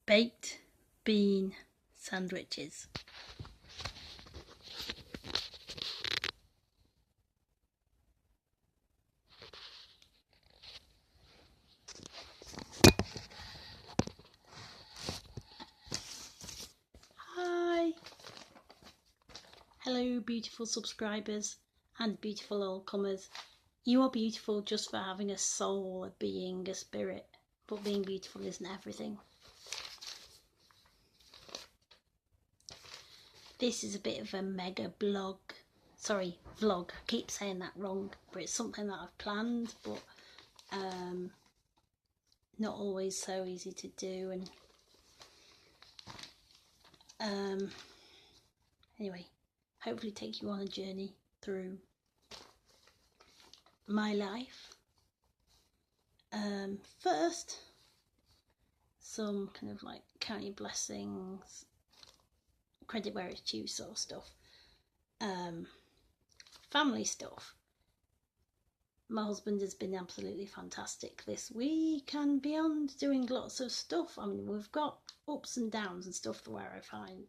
baked bean sandwiches. Hi! Hello beautiful subscribers and beautiful old comers. You are beautiful just for having a soul, a being, a spirit, but being beautiful isn't everything. This is a bit of a mega vlog. I keep saying that wrong, but it's something that I've planned, but not always so easy to do. And anyway, hopefully take you on a journey through my life. First, some kind of like count your blessings, credit where it's due sort of stuff. Family stuff. My husband has been absolutely fantastic this week and beyond, doing lots of stuff. I mean, we've got ups and downs and stuff where I find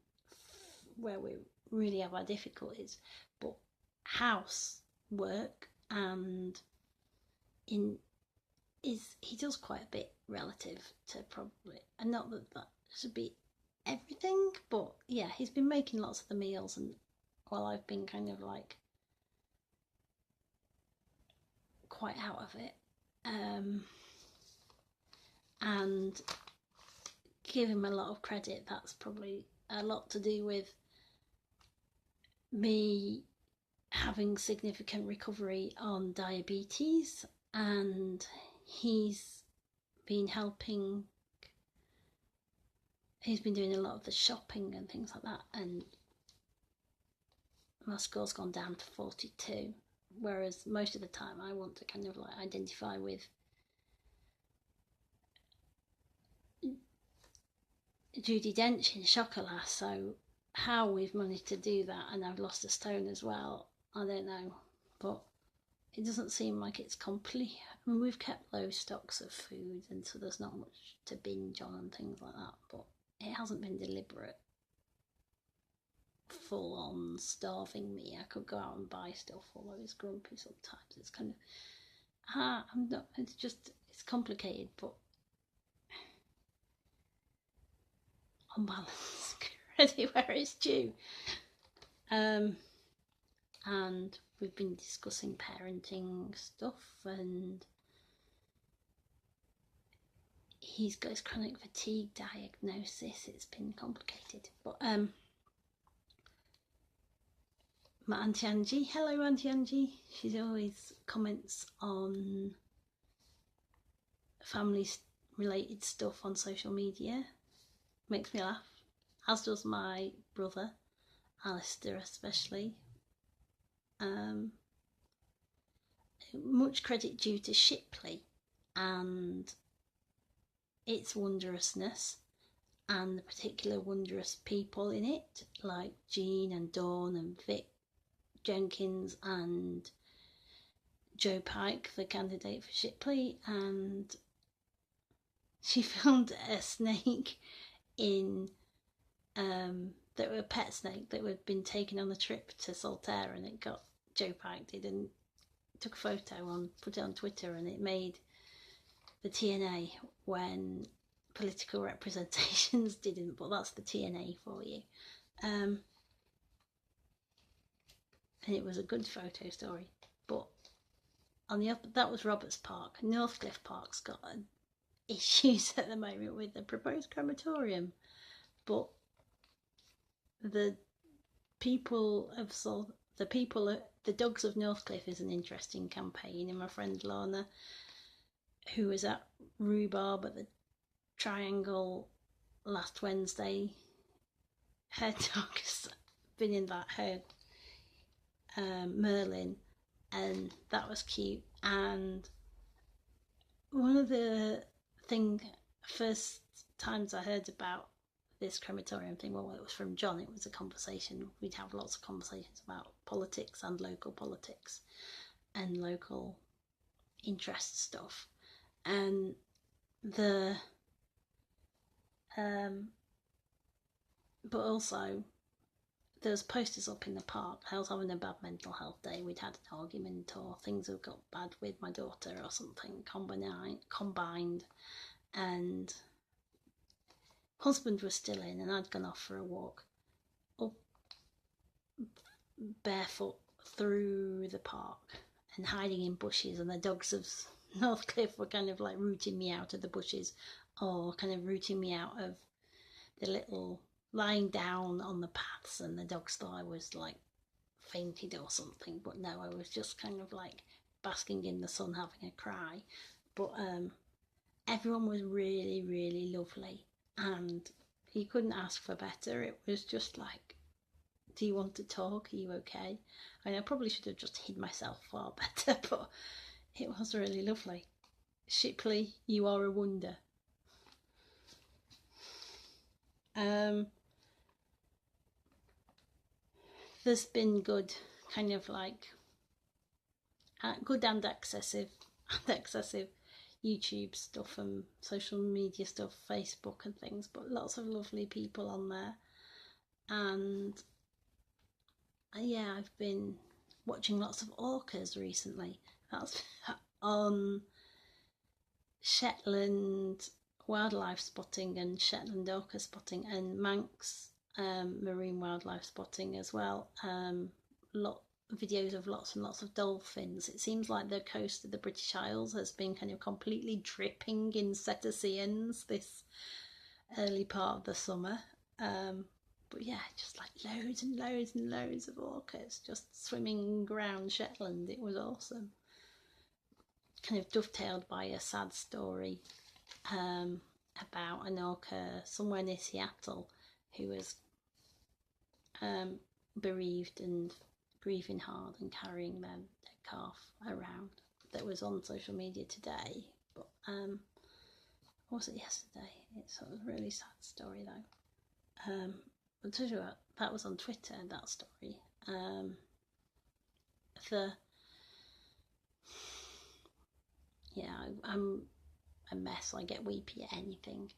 where we really have our difficulties, but house work and he does quite a bit relative to probably, and not that should be everything, but yeah, he's been making lots of the meals, and while I've been kind of like quite out of it, and give him a lot of credit. That's probably a lot to do with me having significant recovery on diabetes, and he's been helping. He's been doing a lot of the shopping and things like that, and my score's gone down to 42, whereas most of the time I want to kind of like identify with Judi Dench in Chocolat. So how we've managed to do that, and I've lost a stone as well, I don't know, but it doesn't seem like it's complete. I mean, we've kept low stocks of food, and so there's not much to binge on and things like that, but it hasn't been deliberate, full on starving me. I could go out and buy stuff, although it's grumpy sometimes. It's kind of it's complicated, but on balance, credit where it's due. And we've been discussing parenting stuff, and he's got his chronic fatigue diagnosis. It's been complicated, but my Auntie Angie, hello Auntie Angie, she always comments on family related stuff on social media, makes me laugh, as does my brother Alistair especially. Much credit due to Shipley and its wondrousness, and the particular wondrous people in it, like Jean and Dawn and Vic Jenkins and Joe Pike, the candidate for Shipley. And she found a snake in that were a pet snake that had been taken on a trip to Saltaire, and it got Joe Pike did and took a photo on, put it on Twitter, and it made the TNA when political representations didn't, but that's the TNA for you. And it was a good photo story. But on the that was Roberts Park. Northcliffe Park's got issues at the moment with the proposed crematorium, but the Dogs of Northcliffe is an interesting campaign, and my friend Lorna, who was at Rhubarb at the Triangle last Wednesday, her dog's been in that, her Merlin, and that was cute. And one of the first times I heard about this crematorium thing, well, it was from John. It was a conversation. We'd have lots of conversations about politics and local politics and local interest stuff. And the But also, there's posters up in the park. I was having a bad mental health day. We'd had an argument, or things had got bad with my daughter or something combined. And husband was still in, and I'd gone off for a walk up barefoot through the park and hiding in bushes, and the dogs of Northcliffe were kind of like rooting me out of the bushes, or kind of rooting me out of the little lying down on the paths, and the dogs thought I was like fainted or something, but no, I was just kind of like basking in the sun having a cry. But everyone was really, really lovely, and you couldn't ask for better. It was just like, do you want to talk? Are you okay? I mean, I probably should have just hid myself far better, but it was really lovely. Shipley, you are a wonder. There's been good, kind of like good and excessive YouTube stuff and social media stuff, Facebook and things, but lots of lovely people on there. And yeah, I've been watching lots of orcas recently. That's on Shetland wildlife spotting and Shetland orca spotting, and Manx marine wildlife spotting as well. Videos of lots and lots of dolphins. It seems like the coast of the British Isles has been kind of completely dripping in cetaceans this early part of the summer. But yeah, just like loads and loads and loads of orcas just swimming around Shetland. It was awesome. Kind of dovetailed by a sad story about an orca somewhere near Seattle who was bereaved and grieving hard and carrying their calf around. That was on social media today, but or was it yesterday? It's a really sad story though. I'll tell you what, that was on Twitter, that story. I'm a mess. I get weepy at anything.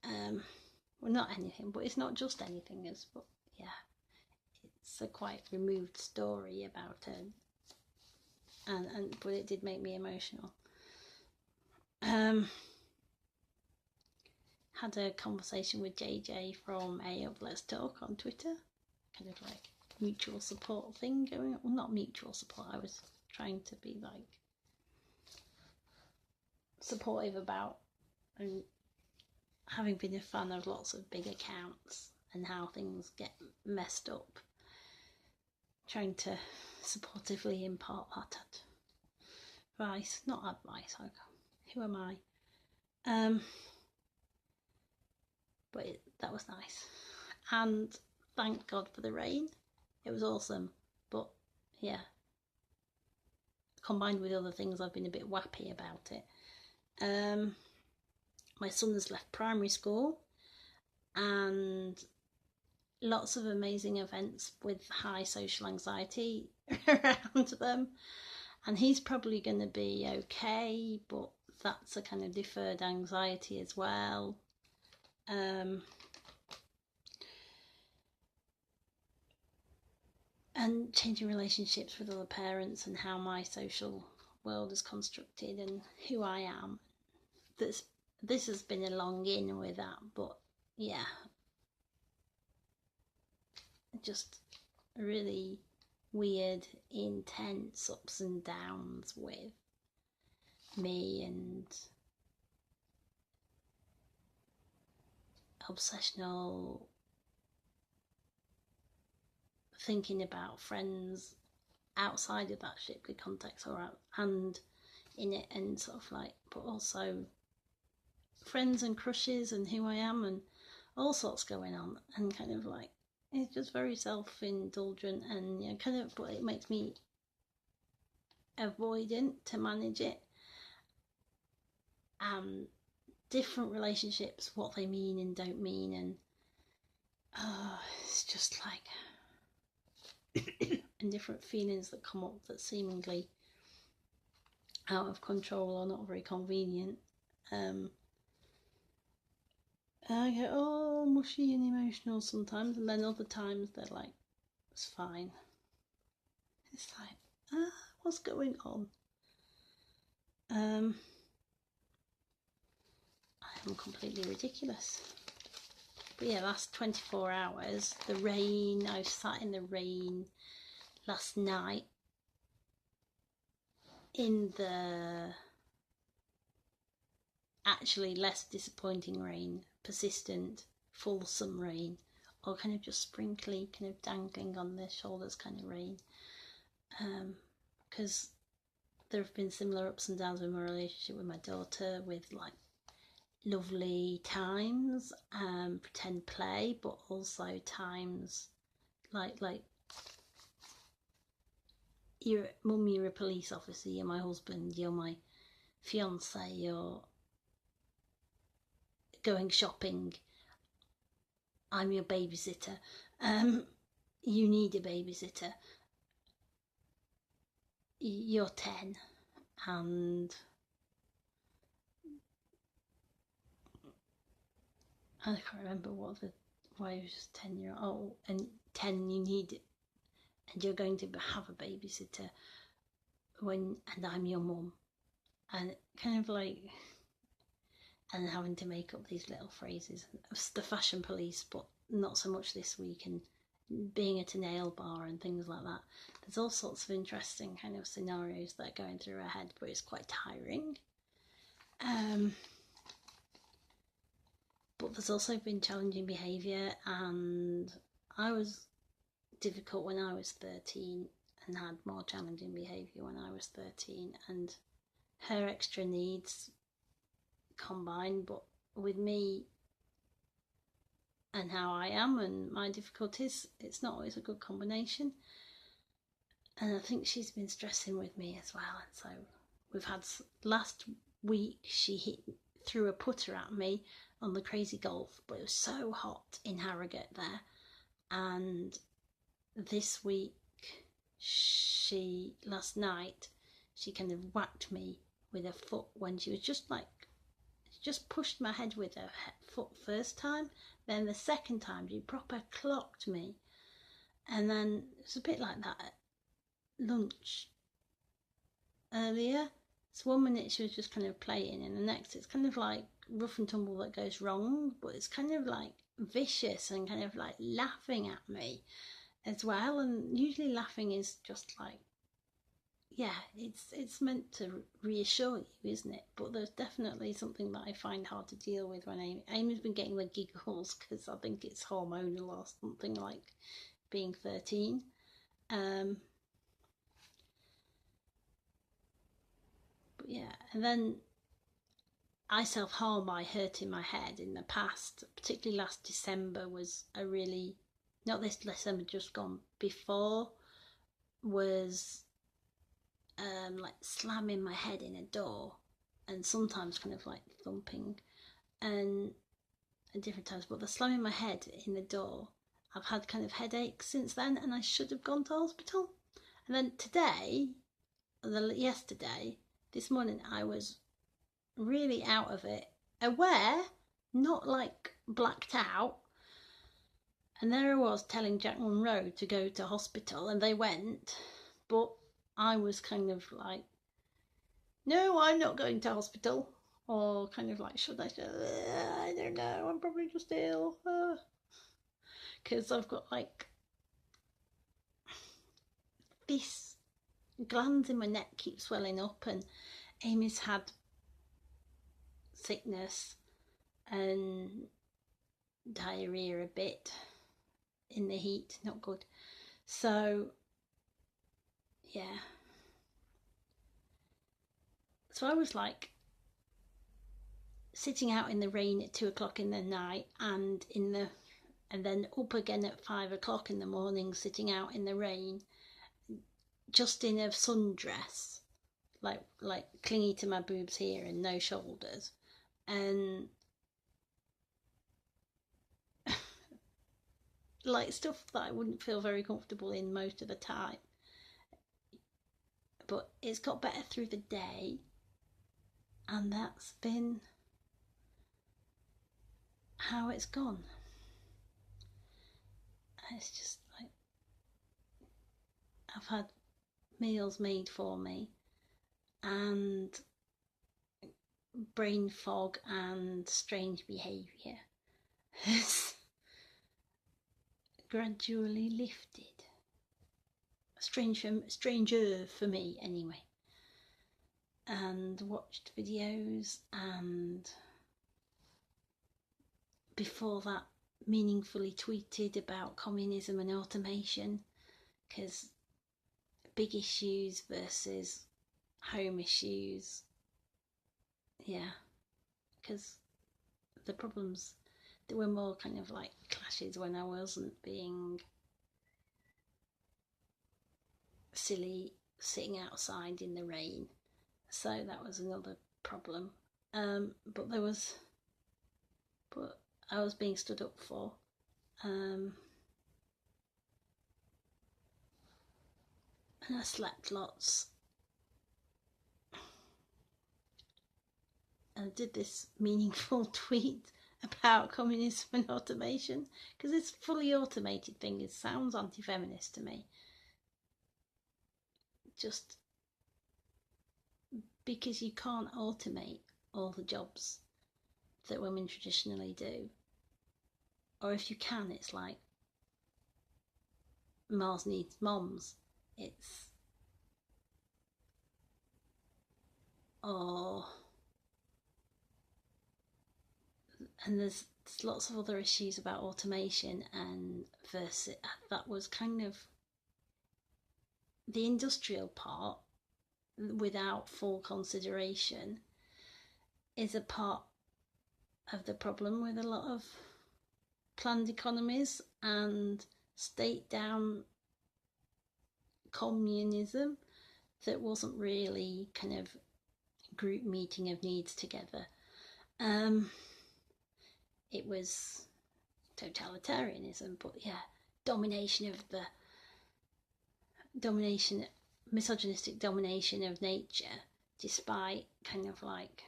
Well, not anything, but it's not just anything. But yeah, it's a quite removed story about it, but it did make me emotional. Had a conversation with JJ from A Up Let's Talk on Twitter, kind of like mutual support thing going on. Well, not mutual support. I was trying to be like supportive about, and having been a fan of lots of big accounts and how things get messed up, trying to supportively impart that advice, not advice, who am I? But that was nice, and thank God for the rain. It was awesome. But yeah, combined with other things, I've been a bit wappy about it. My son has left primary school, and lots of amazing events with high social anxiety around them, and he's probably going to be okay, but that's a kind of deferred anxiety as well. And changing relationships with other parents, and how my social world is constructed and who I am. This has been a long in with that, but yeah, just really weird, intense ups and downs with me, and obsessional thinking about friends outside of that Shipley context, or out and in it, and sort of like, but also friends and crushes and who I am and all sorts going on, and kind of like, it's just very self-indulgent, and you know, kind of, but it makes me avoidant to manage it. Different relationships, what they mean and don't mean, and it's just like and different feelings that come up that seemingly out of control or not very convenient. I get all mushy and emotional sometimes, and then other times they're like, it's fine. It's like, what's going on? I am completely ridiculous. But yeah, last 24 hours, the rain, I sat in the rain last night in the actually less disappointing rain, persistent, fulsome rain, or kind of just sprinkly, kind of dangling on their shoulders kind of rain. Because there have been similar ups and downs with my relationship with my daughter, with like lovely times, pretend play, but also times like you're mum, you're a police officer, you're my husband, you're my fiance, you're going shopping, I'm your babysitter. You need a babysitter. You're 10 and I can't remember why it was just 10-year-old. Oh, and 10 you need it, and you're going to have a babysitter and I'm your mum, and kind of like, and having to make up these little phrases. The fashion police, but not so much this week, and being at a nail bar and things like that. There's all sorts of interesting kind of scenarios that are going through her head, but it's quite tiring. But there's also been challenging behaviour, and I was difficult when I was 13 and had more challenging behaviour when I was 13, and her extra needs combined, but with me and how I am and my difficulties, it's not always a good combination. And I think she's been stressing with me as well, and so we've had, last week she threw a putter at me on the Crazy Golf, but it was so hot in Harrogate there, and this week last night she kind of whacked me with her foot when she was just pushed my head with her foot first time, then the second time she proper clocked me, and then it's a bit like that at lunch earlier. It's 1 minute she was just kind of playing, and the next it's kind of like rough and tumble that goes wrong, but it's kind of like vicious and kind of like laughing at me as well. And usually laughing is just like, yeah, it's meant to reassure you, isn't it? But there's definitely something that I find hard to deal with when Amy's been getting the giggles, because I think it's hormonal or something, like being 13. But yeah, and then I self-harm by hurting my head in the past, particularly last December was a really, not this December just gone, before, was like slamming my head in a door, and sometimes kind of like thumping, and at different times, but the slamming my head in the door, I've had kind of headaches since then, and I should have gone to hospital. And then yesterday, this morning, I was really out of it, aware, not like blacked out, and there I was telling Jack Monroe to go to hospital, and they went, but I was kind of like, no, I'm not going to hospital, or kind of like, should I? I don't know, I'm probably just ill, because I've got like this glands in my neck keep swelling up, and Amy's had sickness and diarrhea a bit in the heat, not good. So yeah, so I was like sitting out in the rain at 2 o'clock in the night, and then up again at 5 o'clock in the morning, sitting out in the rain, just in a sundress, like clingy to my boobs here and no shoulders, and like stuff that I wouldn't feel very comfortable in most of the time. But it's got better through the day, and that's been how it's gone. It's just like, I've had meals made for me and brain fog and strange behaviour has gradually lifted. Stranger for me anyway. And watched videos, and before that meaningfully tweeted about communism and automation, because big issues versus home issues, yeah, because the problems, there were more kind of like clashes when I wasn't being silly sitting outside in the rain, so that was another problem. But I was being stood up for. And I slept lots. And I did this meaningful tweet about communism and automation, because this fully automated thing sounds anti-feminist to me. Just because you can't automate all the jobs that women traditionally do. Or if you can, it's like Mars needs moms. It's, or, and there's lots of other issues about automation and versus, that was kind of the industrial part without full consideration is a part of the problem with a lot of planned economies and state down communism that wasn't really kind of group meeting of needs together. It was totalitarianism, but yeah, misogynistic domination of nature, despite kind of like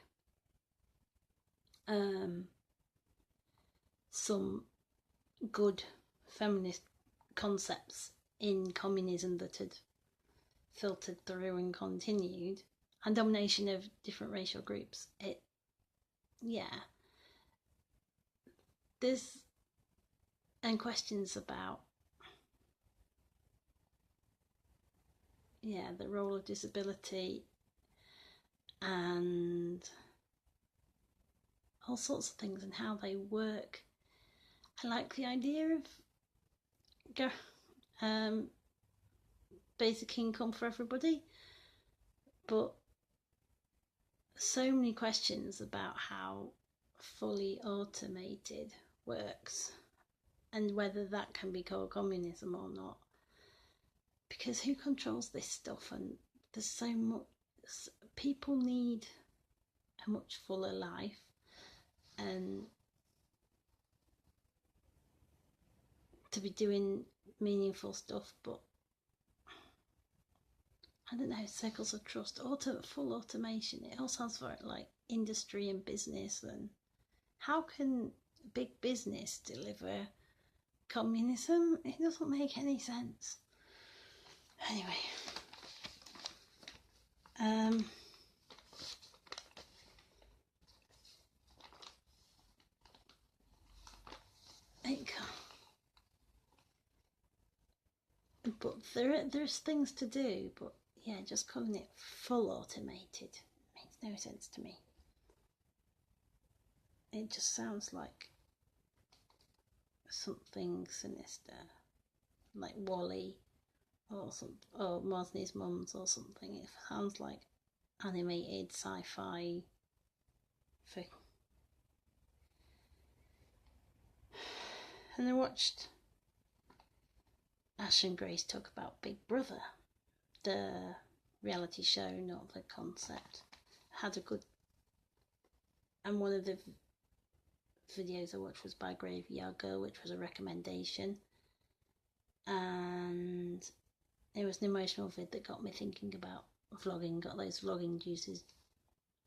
some good feminist concepts in communism that had filtered through and continued, and domination of different racial groups. There's and questions about the role of disability and all sorts of things and how they work. I like the idea of basic income for everybody, but so many questions about how fully automated works and whether that can be called communism or not, because who controls this stuff? And there's so much, people need a much fuller life and to be doing meaningful stuff, but I don't know, circles of trust, full automation, it all sounds very like industry and business. And how can big business deliver communism? It doesn't make any sense. Anyway, but there's things to do, but yeah, just calling it full automated makes no sense to me. It just sounds like something sinister, like Wall-E or something, or Mosney's Mums or something. It sounds like animated sci-fi thing. And I watched Ash and Grace talk about Big Brother, the reality show, not the concept. Had a good, and one of the videos I watched was by GraveyardGirl, which was a recommendation, and it was an emotional vid that got me thinking about vlogging, got those vlogging juices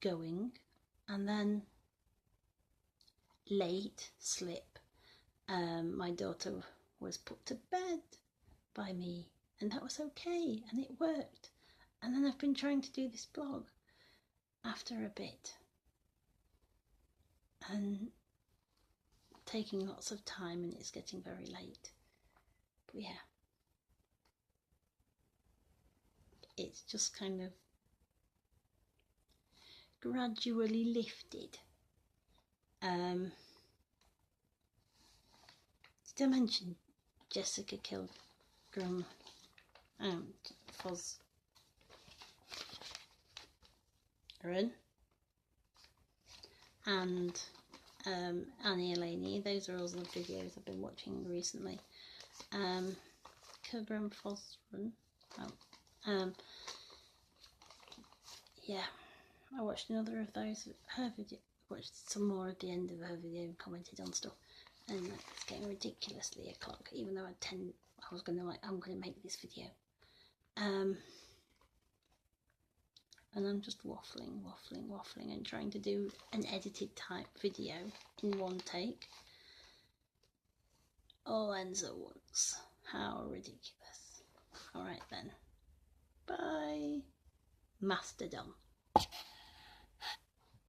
going. And then late slip. My daughter was put to bed by me, and that was okay, and it worked. And then I've been trying to do this blog after a bit, and taking lots of time, and it's getting very late. But yeah, it's just kind of gradually lifted. Did I mention Jessica Kellgren Fozard and Annie Elaney? Those are all the videos I've been watching recently. Kellgren Fozard. Yeah, I watched another of those. Her video. Watched some more at the end of her video and commented on stuff, and it's getting ridiculously o'clock. Even though I was gonna I'm gonna make this video, and I'm just waffling and trying to do an edited type video in one take. All ends at once. How ridiculous! All right then, bye, Mastodon.